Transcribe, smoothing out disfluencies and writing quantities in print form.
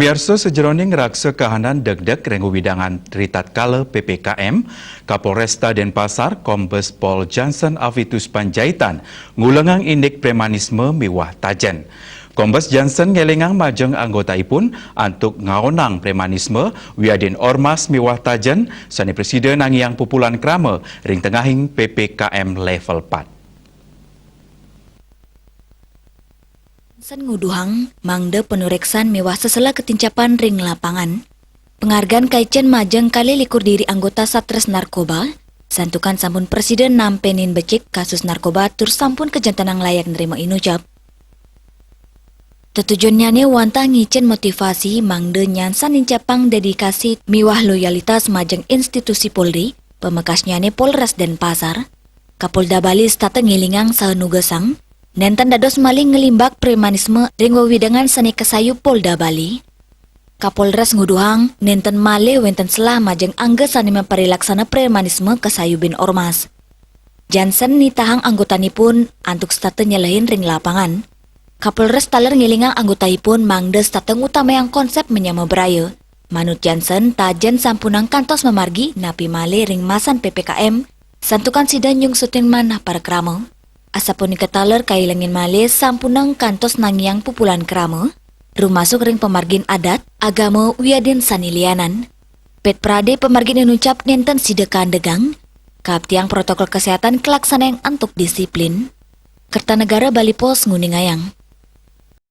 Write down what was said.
Pamiarsa sejeroning raksa kahanan deg-deg renggu widangan ritatkala PPKM, Kapolresta Denpasar Kombes Pol Johnson Avitus Panjaitan ngulengang indik premanisme miwah tajen. Kombes Johnson ngelengang majeng anggotaipun antuk ngaonang premanisme wiadin ormas miwah tajen sani presiden nangiang pupulan krama ring tengahing PPKM level 4. Sen nguduhang mangde penureksan mewah sesela ketincapan ring lapangan. Penghargaan kaicen majeng kali likur diri anggota Satres Narkoba, santukan sampun presiden nampenin becik kasus narkoba tur sampun kejantanang layak nerima inucap. Tujuannya wantah ngicen motivasi mangde nyansan incapang dedikasi miwah loyalitas majeng institusi Polri, pemekasnya Polres Denpasar, Kapolda Bali stata ngilingang sanugesang, nenten dados maling ngelimbak premanisme ring wewidangan seni kesayu Polda Bali. Kapolres nguduhang nenten male wenten selah majeng angge sani memperilaksana premanisme kesayu bin ormas. Johnson nitahang anggotanipun antuk stata nyelahin ring lapangan. Kapolres taler ngilingang anggotaipun mangde stata ngutamayang konsep menyama beraya. Manut Johnson tajen sampunang kantos memargi napi male ring masan PPKM santukan sidan yung sutin manah para kramo. Asapun ketaler kailangin male sampunang kantos nangiang pupulan krama, rumasuk ring pemargin adat, agama wiadin sanilianan. Pet Prade pemargin nucap nenten sidekan degang, kaptiang protokol kesehatan kelaksana yang antuk disiplin. Kertanegara Bali Pos nguningayang.